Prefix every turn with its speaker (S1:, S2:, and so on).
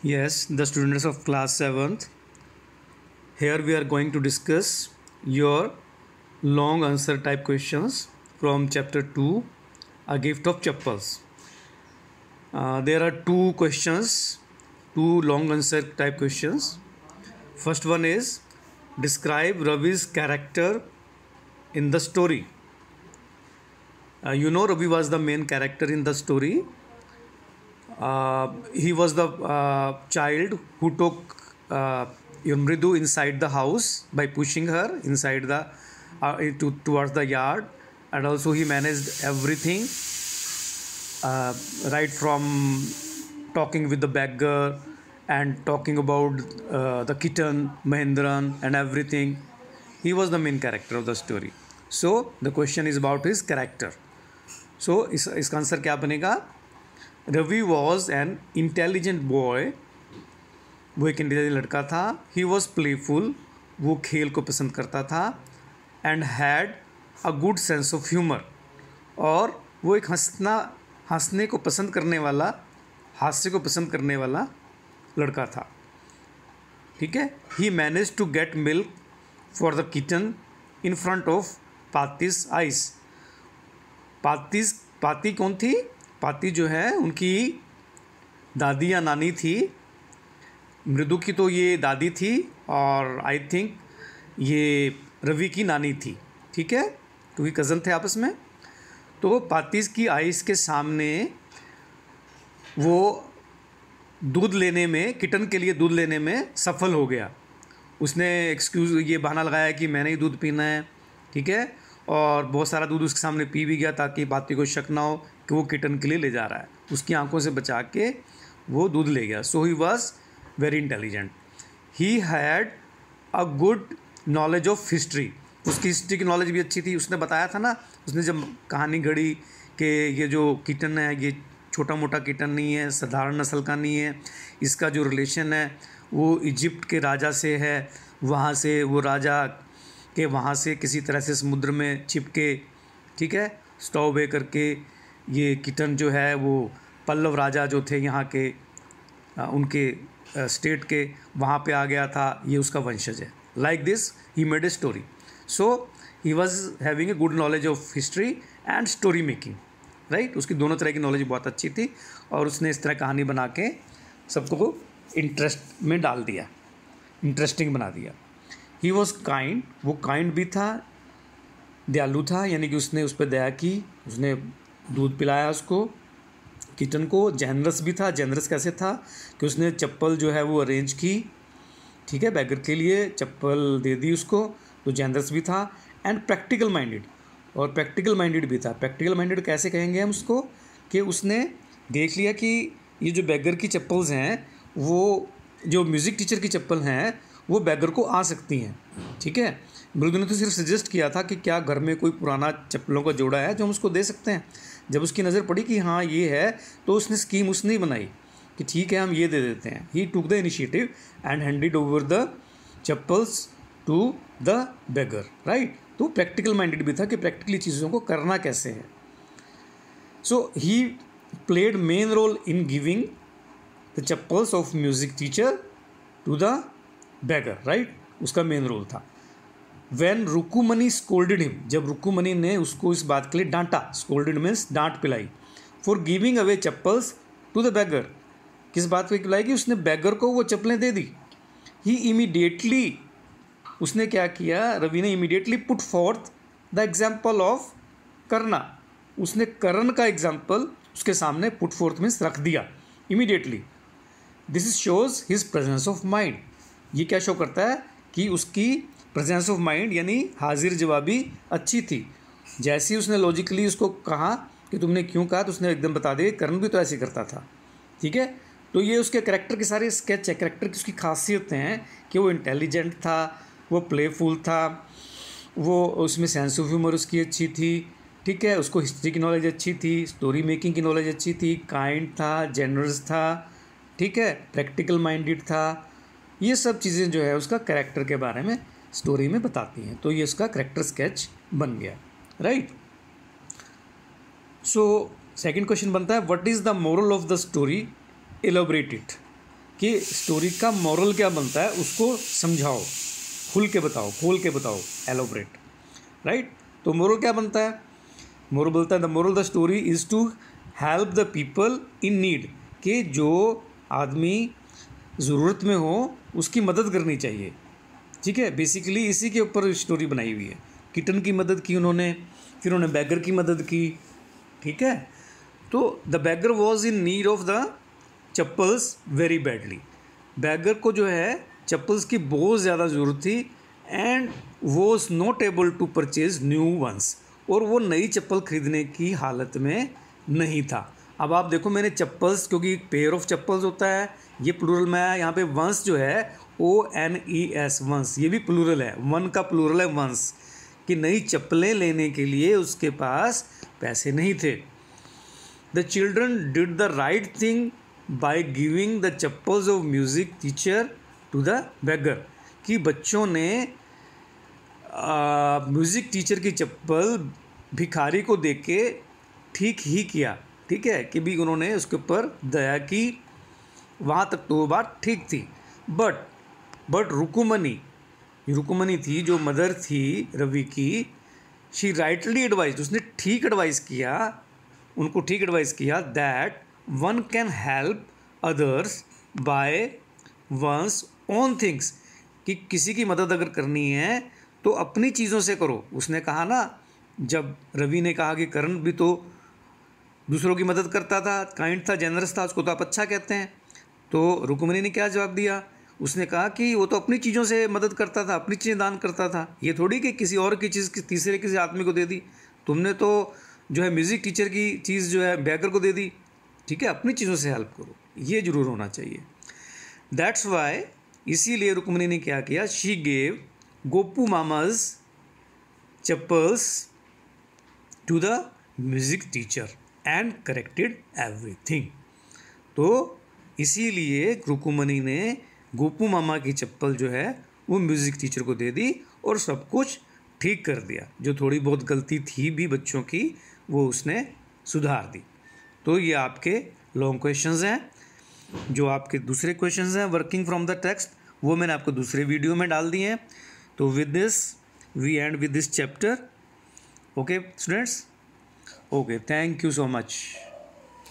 S1: Yes, the students of class 7th. Here we are going to discuss your long answer type questions from chapter 2, A Gift of Chappals. There are two questions, two long answer type questions. First one is describe Ravi's character in the story. Ravi was the main character in the story. He was the child who took Mridu inside the house by pushing her inside the towards the yard, and also he managed everything, right from talking with the beggar and talking about the kitten Mahendran and everything. He was the main character of the story. So the question is about his character. So इसका answer क्या बनेगा? Ravi was an intelligent boy, वो एक intelligent लड़का था. He was playful, वो खेल को पसंद करता था. And had a good sense of humour, और वो एक हंसने को पसंद करने वाला, हास्य को पसंद करने वाला लड़का था. ठीक है. He manage to get milk for the kitchen in front of Pati's eyes. Pati कौन थी? पाती जो है उनकी दादी या नानी थी. मृदु की तो ये दादी थी, और आई थिंक ये रवि की नानी थी. ठीक है, क्योंकि कज़न थे आपस में. तो पातीस की आइस के सामने वो दूध लेने में, किटन के लिए दूध लेने में सफल हो गया. उसने ये बहाना लगाया कि मैंने ही दूध पीना है. ठीक है, और बहुत सारा दूध उसके सामने पी भी गया ताकि पाती को शक ना हो कि वो किटन के लिए ले जा रहा है. उसकी आंखों से बचा के वो दूध ले गया. So he was very intelligent. He had a good knowledge of history. उसकी हिस्ट्री की नॉलेज भी अच्छी थी. उसने बताया था ना, उसने जब कहानी घड़ी कि ये जो किटन है ये छोटा मोटा किटन नहीं है, साधारण नस्ल का नहीं है. इसका जो रिलेशन है वो इजिप्ट के राजा से है. वहाँ से वो राजा के वहाँ से किसी तरह से समुद्र में छिप के, ठीक है, स्टॉव वे करके ये किटन जो है वो पल्लव राजा जो थे यहाँ के, उनके स्टेट के, वहाँ पे आ गया था. ये उसका वंशज है. Like this he made a story. So he was having a good knowledge of history and story making. Right. उसकी दोनों तरह की नॉलेज बहुत अच्छी थी, और उसने इस तरह कहानी बना के सबको इंटरेस्ट में डाल दिया, इंटरेस्टिंग बना दिया. ही वॉज काइंड, वो काइंड भी था, दयालु था, यानी कि उसने उस पर दया की, उसने दूध पिलाया उसको, किटन को. जेनरस भी था. जेनरस कैसे था कि उसने चप्पल जो है वो अरेंज की, ठीक है, बैगर के लिए चप्पल दे दी उसको. तो जेनरस भी था. एंड प्रैक्टिकल माइंडेड, और प्रैक्टिकल माइंडेड भी था. प्रैक्टिकल माइंडेड कैसे कहेंगे हम उसको, कि उसने देख लिया कि ये जो बैगर की चप्पल्स हैं, वो जो म्यूज़िक टीचर की चप्पल हैं वो बैगर को आ सकती हैं. ठीक है. मृदु ने तो सिर्फ सजेस्ट किया था कि क्या घर में कोई पुराना चप्पलों का जोड़ा है जो हम उसको दे सकते हैं. जब उसकी नज़र पड़ी कि हाँ ये है, तो उसने स्कीम उसने ही बनाई कि ठीक है हम ये दे देते हैं. He took the initiative and handed over the chappals to the beggar. Right. तो प्रैक्टिकल माइंडेड भी था कि प्रैक्टिकली चीज़ों को करना कैसे है. So he played main role in giving the chappals of music teacher to the beggar. Right. उसका मेन रोल था. When रुकुमनी स्कोल्डेड हिम, जब रुकुमनी ने उसको इस बात के लिए डांटा, स्कोल्डेड मीन्स डांट पिलाई, for giving away chappals to the beggar. किस बात पे पिलाई? कि उसने बेगर को वो चप्पलें दे दी. ही इमीडिएटली, उसने क्या किया, रवि ने immediately put forth the example of करना. उसने करण का एग्जाम्पल उसके सामने पुट फोर्थ मीन्स रख दिया immediately. This is shows his presence of mind. ये क्या शो करता है कि उसकी प्रेजेंस ऑफ माइंड यानी हाजिर जवाबी अच्छी थी. जैसे ही उसने लॉजिकली उसको कहा कि तुमने क्यों कहा, तो उसने एकदम बता दिया. करण भी तो ऐसे करता था. ठीक है. तो ये उसके कैरेक्टर के सारे स्केच है. कैरेक्टर की उसकी खासियतें हैं कि वो इंटेलिजेंट था, वो प्लेफुल था, वो उसमें सेंस ऑफ ह्यूमर उसकी अच्छी थी. ठीक है. उसको हिस्ट्री की नॉलेज अच्छी थी, स्टोरी मेकिंग की नॉलेज अच्छी थी, काइंड था, जेनरस था. ठीक है. प्रैक्टिकल माइंडेड था. ये सब चीज़ें जो है उसका कैरेक्टर के बारे में स्टोरी में बताती हैं. तो ये उसका कैरेक्टर स्केच बन गया. राइट. सो सेकंड क्वेश्चन बनता है, what is the moral of the story, elaborate it. कि स्टोरी का मॉरल क्या बनता है उसको समझाओ, खुल के बताओ, खोल के बताओ, एलोबरेट, राइट। तो मोरल क्या बनता है? मोरल बोलता है the moral the story is to help the people in need, कि जो आदमी ज़रूरत में हो उसकी मदद करनी चाहिए, ठीक है। बेसिकली इसी के ऊपर स्टोरी बनाई हुई है। किटन की मदद की उन्होंने, फिर उन्होंने बैगर की मदद की, ठीक है। तो the beggar was in need of the chappals very badly, beggar को जो है चप्पल्स की बहुत ज़्यादा ज़रूरत थी, and was not able to purchase new ones, और वो नई चप्पल खरीदने की हालत में नहीं था। अब आप देखो, मैंने चप्पल्स, क्योंकि पेयर ऑफ चप्पल्स होता है, ये प्लूरल में है। यहाँ पे वंस जो है ONES, वंस, ये भी प्लूरल है, वन का प्लूरल है वंस, कि नई चप्पलें लेने के लिए उसके पास पैसे नहीं थे। The children did the right thing by giving the chappals of music teacher to the beggar, कि बच्चों ने म्यूज़िक टीचर की चप्पल भिखारी को दे के ठीक ही किया, ठीक है, कि भी उन्होंने उसके ऊपर दया की, वहाँ तक तो वो बात ठीक थी। बट रुकुमनी थी जो मदर थी रवि की, शी राइटली एडवाइज, उसने ठीक एडवाइस किया, उनको ठीक एडवाइस किया, that one can help others by one's own things, कि किसी की मदद अगर करनी है तो अपनी चीज़ों से करो। उसने कहा ना, जब रवि ने कहा कि करण भी तो दूसरों की मदद करता था, काइंड था, जेनरस था, उसको तो आप अच्छा कहते हैं। तो रुक्मिणी ने क्या जवाब दिया? उसने कहा कि वो तो अपनी चीज़ों से मदद करता था, अपनी चीज़ें दान करता था, ये थोड़ी कि किसी और की चीज़ तीसरे किसी आदमी को दे दी। तुमने तो जो है म्यूज़िक टीचर की चीज़ जो है बैगर को दे दी, ठीक है। अपनी चीज़ों से हेल्प करो, ये जरूर होना चाहिए। दैट्स वाई, इसीलिए रुक्मिणी ने क्या किया, she gave Gopu mama's chappals to the music teacher and corrected everything. तो इसीलिए रुक्मिणी ने गोपू मामा की चप्पल जो है वो म्यूज़िक टीचर को दे दी और सब कुछ ठीक कर दिया। जो थोड़ी बहुत गलती थी भी बच्चों की, वो उसने सुधार दी। तो ये आपके लॉन्ग क्वेश्चंस हैं। जो आपके दूसरे क्वेश्चंस हैं वर्किंग फ्रॉम द टेक्स्ट, वो मैंने आपको दूसरे वीडियो में डाल दिए हैं। तो with this we end with this chapter. Okay students, okay, thank you so much.